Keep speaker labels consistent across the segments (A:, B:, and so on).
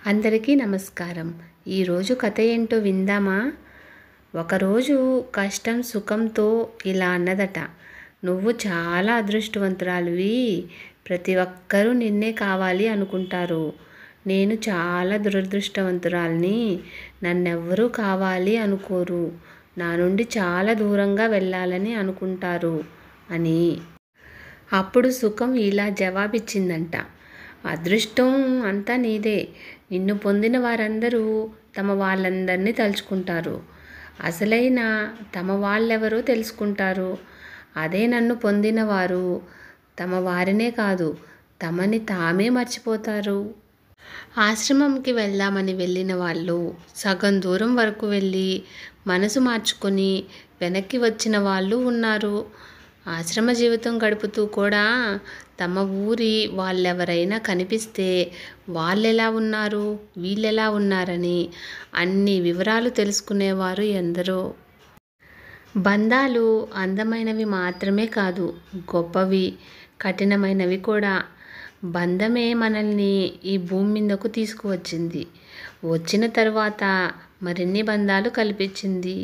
A: అందరికీ నమస్కారం. ఈరోజు కథ ఏంటో విందామా? ఒకరోజు కష్టం సుఖంతో ఇలా అన్నదట. నువ్వు చాలా అదృష్టవంతురాలివి. ప్రతి ఒక్కరూ నిన్నే కావాలి అనుకుంటారు. నేను చాలా దురదృష్టవంతురాల్ని. నన్నెవ్వరూ కావాలి అనుకోరు. నా నుండి చాలా దూరంగా వెళ్ళాలని అనుకుంటారు అని. అప్పుడు సుఖం ఇలా జవాబిచ్చిందంట. అదృష్టం అంతా నీదే. నిన్ను పొందిన వారందరూ తమ వాళ్ళందరినీ తలుచుకుంటారు. అసలైన తమ వాళ్ళెవరో తెలుసుకుంటారు. అదే నన్ను పొందిన వారు తమ వారినే కాదు, తమని తామే మర్చిపోతారు. ఆశ్రమంకి వెళ్దామని వెళ్ళిన వాళ్ళు సగం దూరం వరకు వెళ్ళి మనసు మార్చుకొని వెనక్కి వచ్చిన వాళ్ళు ఉన్నారు. ఆశ్రమ జీవితం గడుపుతూ కూడా తమ ఊరి వాళ్ళెవరైనా కనిపిస్తే వాళ్ళెలా ఉన్నారు, వీళ్ళెలా ఉన్నారని అన్ని వివరాలు తెలుసుకునేవారు ఎందరో. బంధాలు అందమైనవి మాత్రమే కాదు, గొప్పవి, కఠినమైనవి కూడా. బంధమే మనల్ని ఈ భూమి మీదకు తీసుకువచ్చింది. వచ్చిన తర్వాత మరిన్ని బంధాలు కల్పించింది.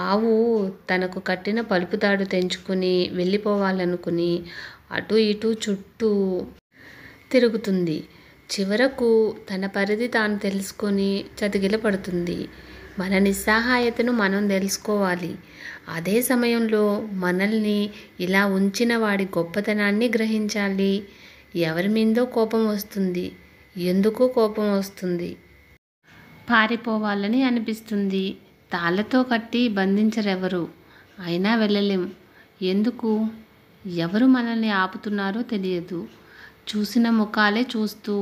A: ఆవు తనకు కట్టిన పలుపుతాడు తెంచుకుని వెళ్ళిపోవాలనుకుని అటు ఇటు చుట్టూ తిరుగుతుంది. చివరకు తన పరిధి తాను తెలుసుకొని చతికిల పడుతుంది. మన నిస్సహాయతను మనం తెలుసుకోవాలి. అదే సమయంలో మనల్ని ఇలా ఉంచిన వాడి గొప్పతనాన్ని గ్రహించాలి. ఎవరి మీదో కోపం వస్తుంది. ఎందుకో కోపం వస్తుంది. పారిపోవాలని అనిపిస్తుంది. తాళ్ళతో కట్టి బంధించరెవరు. అయినా వెళ్ళలేం. ఎందుకు? ఎవరు మనల్ని ఆపుతున్నారో తెలియదు. చూసిన ముఖాలే చూస్తూ,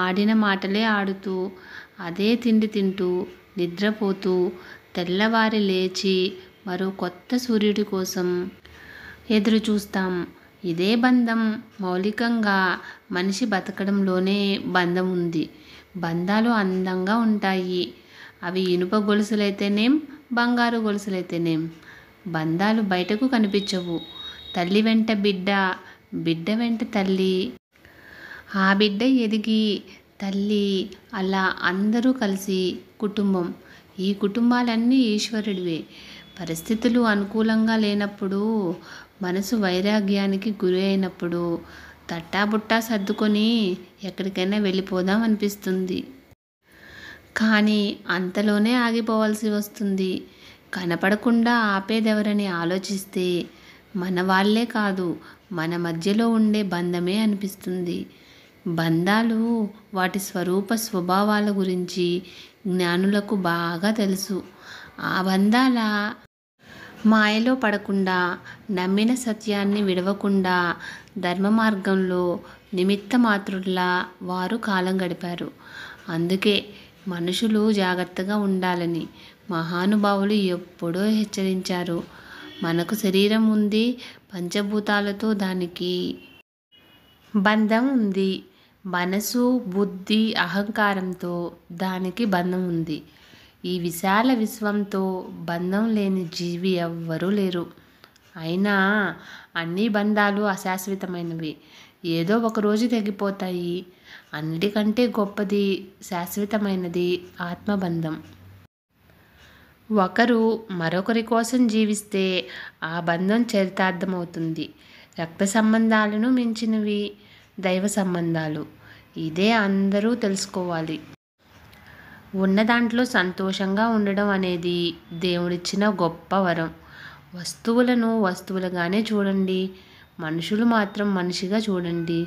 A: ఆడిన మాటలే ఆడుతూ, అదే తిండి తింటూ, నిద్రపోతూ, తెల్లవారి లేచి మరో కొత్త సూర్యుడి కోసం ఎదురు చూస్తాం. ఇదే బంధం. మౌలికంగా మనిషి బతకడంలోనే బంధం ఉంది. బంధాలు అందంగా ఉంటాయి. అవి ఇనుప గొలుసులైతేనేం, బంగారు గొలుసులైతేనేం. బంధాలు బయటకు కనిపించవు. తల్లి వెంట బిడ్డ, బిడ్డ వెంట తల్లి, ఆ బిడ్డ ఎదిగి తల్లి, అలా అందరూ కలిసి కుటుంబం. ఈ కుటుంబాలన్నీ ఈశ్వరుడివే. పరిస్థితులు అనుకూలంగా లేనప్పుడు, మనసు వైరాగ్యానికి గురి అయినప్పుడు తట్టాబుట్టా సర్దుకొని ఎక్కడికైనా వెళ్ళిపోదాం అనిపిస్తుంది. కానీ అంతలోనే ఆగిపోవాల్సి వస్తుంది. కనపడకుండా ఆపేదెవరని ఆలోచిస్తే మన వాళ్ళే కాదు, మన మధ్యలో ఉండే బంధమే అనిపిస్తుంది. బంధాలు వాటి స్వరూప స్వభావాల గురించి జ్ఞానులకు బాగా తెలుసు. ఆ బంధాల మాయలో పడకుండా, నమ్మిన సత్యాన్ని విడవకుండా ధర్మ మార్గంలో నిమిత్త మాత్రుల్లా వారు కాలం గడిపారు. అందుకే మనుషులు జాగ్రత్తగా ఉండాలని మహానుభావులు ఎప్పుడో హెచ్చరించారు. మనకు శరీరం ఉంది. పంచభూతాలతో దానికి బంధం ఉంది. మనసు, బుద్ధి, అహంకారంతో దానికి బంధం ఉంది. ఈ విశాల విశ్వంతో బంధం లేని జీవి ఎవ్వరూ లేరు. అయినా అన్ని బంధాలు అశాశ్వతమైనవి. ఏదో ఒకరోజు తెగిపోతాయి. అన్నిటికంటే గొప్పది, శాశ్వతమైనది ఆత్మబంధం. ఒకరు మరొకరి కోసం జీవిస్తే ఆ బంధం చరితార్థమవుతుంది. రక్త సంబంధాలను మించినవి దైవ సంబంధాలు. ఇదే అందరూ తెలుసుకోవాలి. ఉన్న దాంట్లో సంతోషంగా ఉండడం అనేది దేవుడిచ్చిన గొప్ప వరం. వస్తువులను వస్తువులుగానే చూడండి. మనుషులు మాత్రం మనిషిగా చూడండి.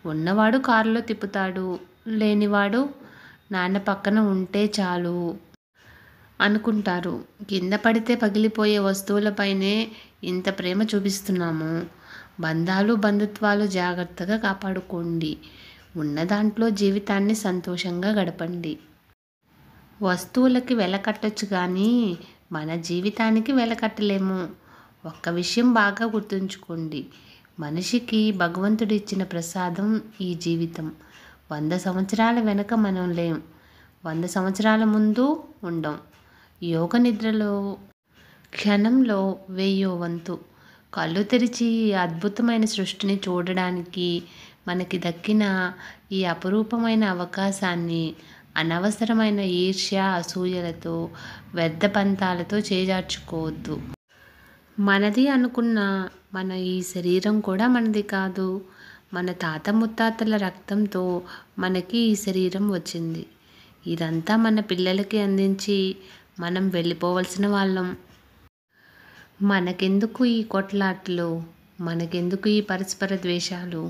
A: ఉన్నవాడు కారులో తిప్పుతాడు, లేనివాడు నాన్న పక్కన ఉంటే చాలు అనుకుంటారు. కింద పడితే పగిలిపోయే వస్తువులపైనే ఇంత ప్రేమ చూపిస్తున్నాము. బంధాలు, బంధుత్వాలు జాగ్రత్తగా కాపాడుకోండి. ఉన్న దాంట్లో జీవితాన్ని సంతోషంగా గడపండి. వస్తువులకి వెల కట్టొచ్చు కానీ మన జీవితానికి వెల కట్టలేము. ఒక్క విషయం బాగా గుర్తుంచుకోండి. మనిషికి భగవంతుడు ఇచ్చిన ప్రసాదం ఈ జీవితం. 100 సంవత్సరాల వెనక మనం లేం. 100 సంవత్సరాల ముందు ఉండం. యోగ నిద్రలో క్షణంలో 1000వ వంతు. కళ్ళు తెరిచి ఈ అద్భుతమైన సృష్టిని చూడడానికి మనకి దక్కిన ఈ అపురూపమైన అవకాశాన్ని అనవసరమైన ఈర్ష్య అసూయలతో వ్యర్థ పంతాలతో చేజార్చుకోవద్దు. మనది అనుకున్న మన ఈ శరీరం కూడా మనది కాదు. మన తాత ముత్తాతల రక్తంతో మనకి ఈ శరీరం వచ్చింది. ఇదంతా మన పిల్లలకి అందించి మనం వెళ్ళిపోవలసిన వాళ్ళం. మనకెందుకు ఈ కొట్లాట్లు, మనకెందుకు ఈ పరస్పర ద్వేషాలు?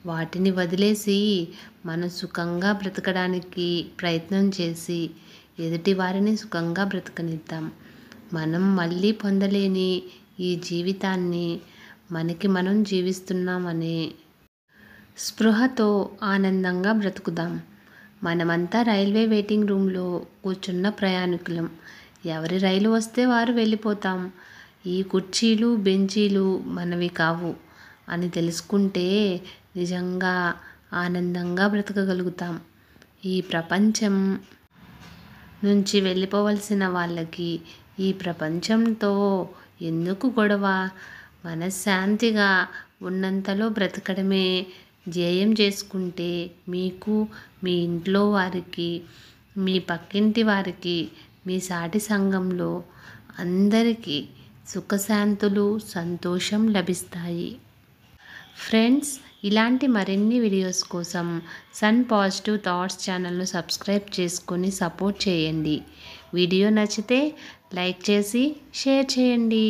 A: వాటిని వదిలేసి మనం సుఖంగా బ్రతకడానికి ప్రయత్నం చేసి ఎదుటి వారిని సుఖంగా బ్రతకనిద్దాం. మనం మళ్ళీ పొందలేని ఈ జీవితాన్ని మనకి మనం జీవిస్తున్నామనే స్పృహతో ఆనందంగా బ్రతుకుదాం. మనమంతా రైల్వే వెయిటింగ్ రూమ్లో కూర్చున్న ప్రయాణికులం. ఎవరి రైలు వస్తే వారు వెళ్ళిపోతాం. ఈ కుర్చీలు బెంచీలు మనవి కావు అని తెలుసుకుంటే నిజంగా ఆనందంగా బ్రతకగలుగుతాం. ఈ ప్రపంచం నుంచి వెళ్ళిపోవలసిన వాళ్ళకి ఈ ప్రపంచంతో ఎందుకు గొడవ? మనశ్శాంతిగా ఉన్నంతలో బ్రతకడమే ధ్యేయం చేసుకుంటే మీకు, మీ ఇంట్లో వారికి, మీ పక్కింటి వారికి, మీ సాటి సంఘంలో అందరికీ సుఖశాంతులు, సంతోషం లభిస్తాయి. ఫ్రెండ్స్, ఇలాంటి మరిన్ని వీడియోస్ కోసం సన్ పాజిటివ్ థాట్స్ ఛానల్ను సబ్స్క్రైబ్ చేసుకొని సపోర్ట్ చేయండి. వీడియో నచ్చితే లైక్ చేసి షేర్ చేయండి.